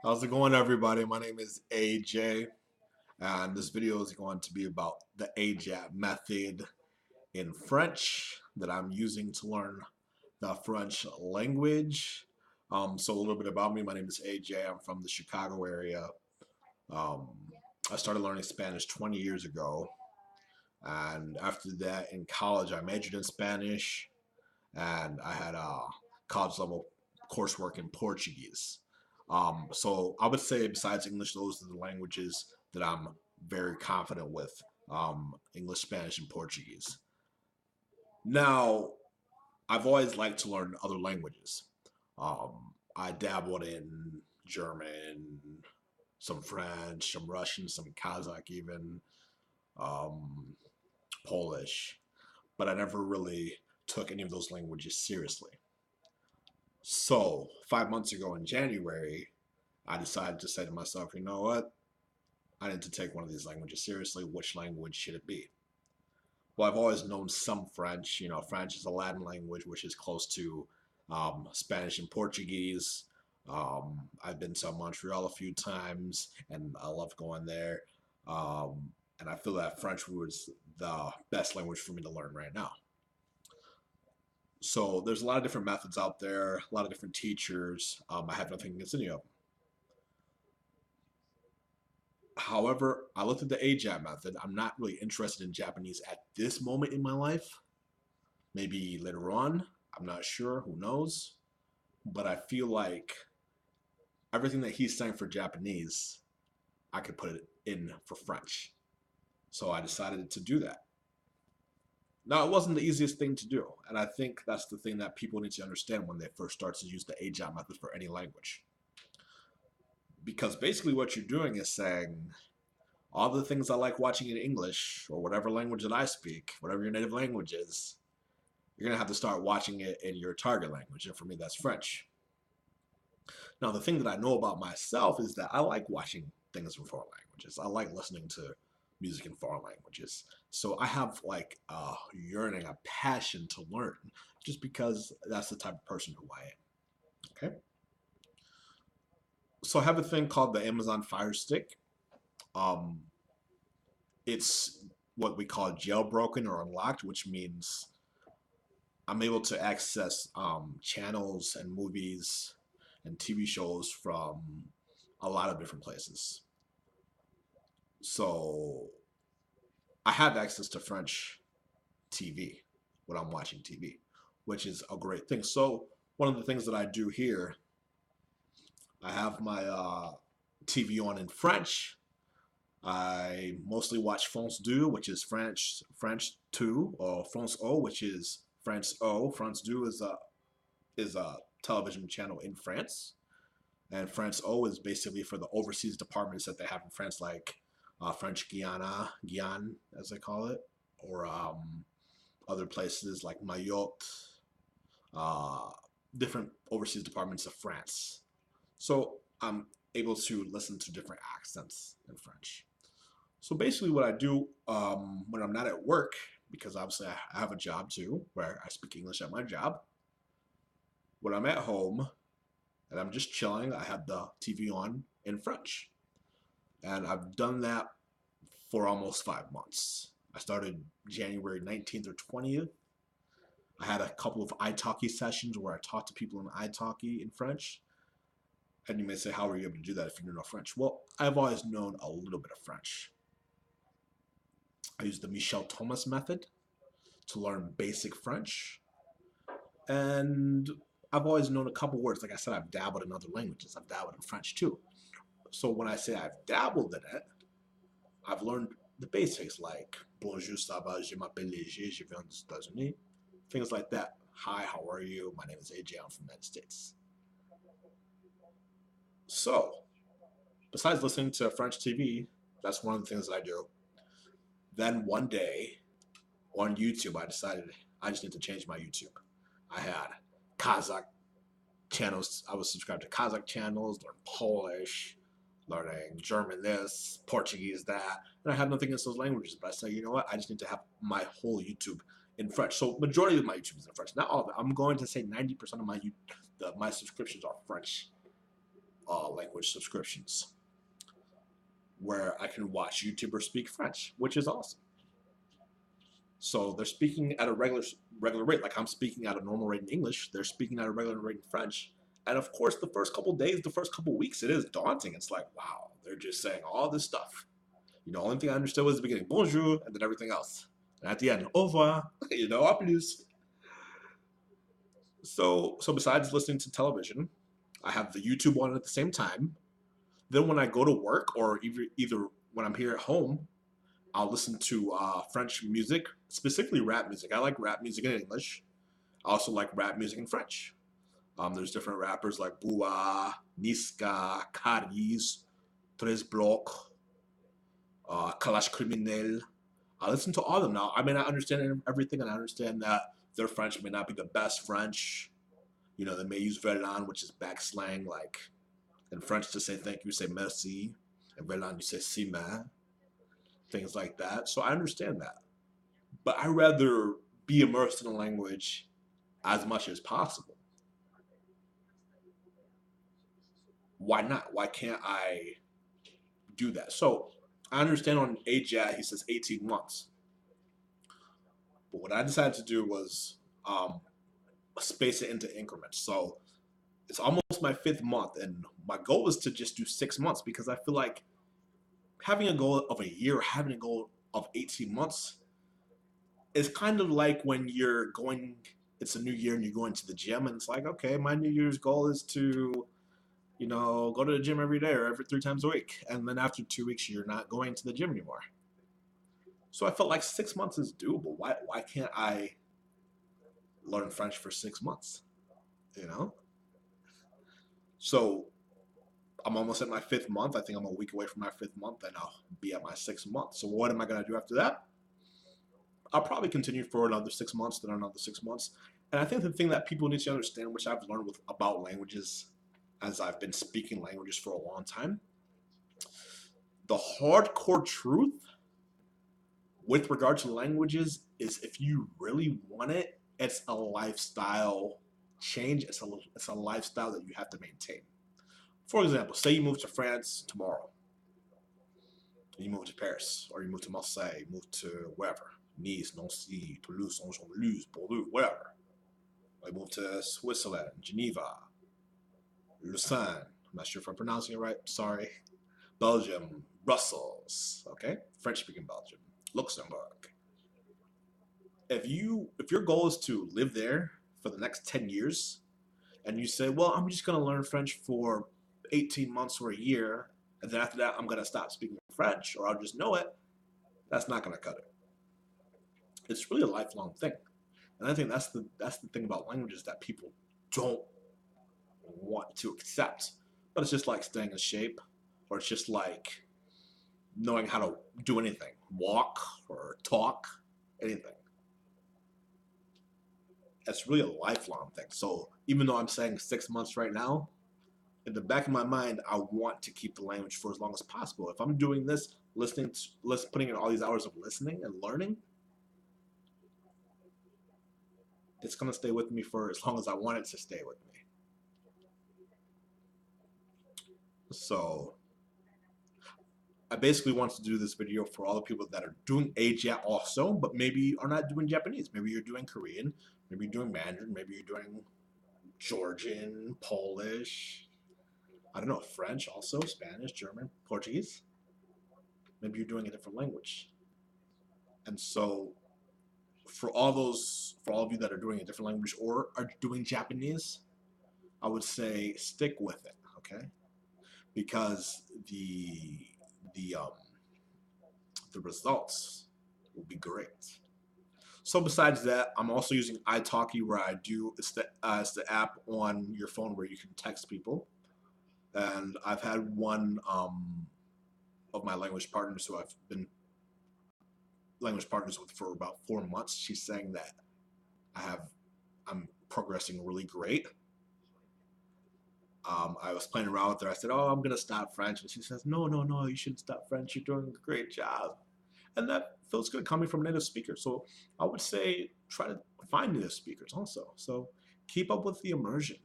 How's it going, everybody? My name is AJ, and this video is going to be about the Ajatt method in French that I'm using to learn the French language. So a little bit about me. My name is AJ. I'm from the Chicago area. Um, I started learning Spanish 20 years ago, and after that, in college, I majored in Spanish, and I had a college level coursework in Portuguese. So I would say, besides English, those are the languages that I'm very confident with: English, Spanish, and Portuguese. Now, I've always liked to learn other languages. I dabbled in German, some French, some Russian, some Kazakh, even um, Polish, but I never really took any of those languages seriously. So, 5 months ago in January, I decided to say to myself, you know what? I need to take one of these languages seriously. Which language should it be? Well, I've always known some French. You know, French is a Latin language, which is close to Spanish and Portuguese. I've been to Montreal a few times, and I love going there. And I feel that French was the best language for me to learn right now. So there's a lot of different methods out there, a lot of different teachers. I have nothing against any of them. However, I looked at the AJAP method. I'm not really interested in Japanese at this moment in my life. Maybe later on. I'm not sure. Who knows? But I feel like everything that he's saying for Japanese, I could put it in for French. So I decided to do that. Now, it wasn't the easiest thing to do. And I think that's the thing that people need to understand when they first start to use the AJAP method for any language. Because basically what you're doing is saying, all the things I like watching in English or whatever language that I speak, whatever your native language is, you're going to have to start watching it in your target language. And for me, that's French. Now, the thing that I know about myself is that I like watching things in foreign languages. I like listening to music in foreign languages. So I have like a yearning, a passion to learn just because that's the type of person who I am. Okay. So I have a thing called the Amazon Fire Stick. Um, it's what we call jailbroken or unlocked, which means I'm able to access channels and movies and TV shows from a lot of different places. So I have access to French TV when I'm watching TV, which is a great thing. So one of the things that I do here, I have my TV on in French. I mostly watch France 2, which is French 2, or France O, which is France O. France 2 is a television channel in France, and France O is basically for the overseas departments that they have in France, like French Guyane, as they call it, or other places like Mayotte, uh, different overseas departments of France. So I'm able to listen to different accents in French. So basically, what I do when I'm not at work, because obviously I have a job too, where I speak English at my job. When I'm at home and I'm just chilling, I have the TV on in French. And I've done that for almost 5 months. I started January 19th or 20th. I had a couple of italki sessions where I talked to people in italki in French. And you may say, how were you able to do that if you don't know French? Well, I've always known a little bit of French. I used the Michel Thomas method to learn basic French. And I've always known a couple words. Like I said, I've dabbled in other languages. I've dabbled in French too. So when I say I've dabbled in it, I've learned the basics like bonjour, ça va, je m'appelle Léger, je viens des États-Unis. Things like that. Hi, how are you? My name is AJ. I'm from the United States. So, besides listening to French TV, that's one of the things that I do. Then one day on YouTube, I decided I just need to change my YouTube. I had Kazakh channels. I was subscribed to Kazakh channels, learn Polish, learning German this, Portuguese that, and I have nothing against those languages. But I said, you know what? I just need to have my whole YouTube in French. So majority of my YouTube is in French. Not all of it. I'm going to say 90% of my subscriptions are French language subscriptions where I can watch YouTubers speak French, which is awesome. So they're speaking at a regular rate, like I'm speaking at a normal rate in English. They're speaking at a regular rate in French, and of course, the first couple days, the first couple weeks, it is daunting. It's like, wow, they're just saying all this stuff. The only thing I understood was the beginning, bonjour, and then everything else, and at the end, au revoir. A plus. So besides listening to television, I have the YouTube one at the same time. Then when I go to work, or either when I'm here at home, I'll listen to French music, specifically rap music. I like rap music in English. I also like rap music in French. There's different rappers like Bua, Niska, Caris, Tres Blocs, Kalash Criminel. I listen to all of them now. I may not understand everything, and I understand that their French may not be the best French. They may use verlan, which is back slang, like in French to say thank you, you say merci. In verlan, you say si man, things like that. So I understand that. But I rather be immersed in a language as much as possible. Why not? Why can't I do that? So I understand on Ajatt he says 18 months. But what I decided to do was space it into increments. So it's almost my fifth month, and my goal is to just do 6 months because I feel like having a goal of a year, having a goal of 18 months is kind of like when you're going, it's a new year and you're going to the gym, and it's like, okay, my New Year's goal is to, go to the gym every day or every 3 times a week. And then after 2 weeks, you're not going to the gym anymore. So I felt like 6 months is doable. Why can't I learn French for 6 months? You know? So I'm almost at my fifth month. I think I'm a week away from my fifth month, and I'll be at my 6th month. So what am I going to do after that? I'll probably continue for another 6 months, then another 6 months. And I think the thing that people need to understand, which I've learned about languages as I've been speaking languages for a long time, the hardcore truth with regard to languages is if you really want it, it's a lifestyle change. It's a lifestyle that you have to maintain. For example, say you move to France tomorrow. You move to Paris, or you move to Marseille, you move to wherever. Nice, Nancy, Toulouse, Angers, Bordeaux, wherever. I moved to Switzerland, Geneva, Lausanne. I'm not sure if I'm pronouncing it right. Sorry. Belgium, Brussels. Okay, French-speaking Belgium, Luxembourg. If your goal is to live there for the next 10 years, and you say, well, I'm just gonna learn French for 18 months or a year, and then after that, I'm gonna stop speaking French, or I'll just know it. That's not gonna cut it. It's really a lifelong thing. And I think that's the thing about languages that people don't want to accept. But it's just like staying in shape, or it's just like knowing how to do anything, walk or talk, anything. It's really a lifelong thing. So even though I'm saying 6 months right now, in the back of my mind, I want to keep the language for as long as possible. If I'm doing this, putting in all these hours of listening and learning, it's gonna stay with me for as long as I want it to stay with me. So I basically want to do this video for all the people that are doing Ajatt also, but maybe are not doing Japanese. Maybe you're doing Korean, maybe you're doing Mandarin, maybe you're doing Georgian, Polish, I don't know, French also, Spanish, German, Portuguese. Maybe you're doing a different language. And so for all of you that are doing a different language or are doing Japanese, I would say stick with it, okay? Because the um the results will be great. So besides that, I'm also using italki, where it's the app on your phone where you can text people. And I've had one of my language partners who I've been language partners with for about 4 months. She's saying that I'm progressing really great. I was playing around with her. I said, "Oh, I'm gonna stop French," and she says, "No, no, no, you shouldn't stop French. You're doing a great job." And that feels good coming from native speakers. So I would say try to find native speakers also. So keep up with the immersion.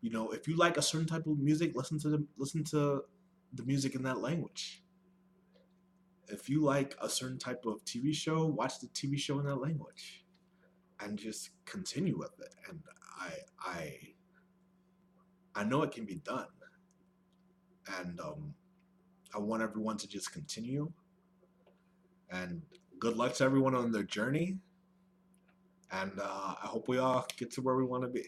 You know, if you like a certain type of music, listen to the music in that language. If you like a certain type of TV show, watch the TV show in that language, and just continue with it. And I I I know it can be done, and I want everyone to just continue. And good luck to everyone on their journey. And I hope we all get to where we want to be.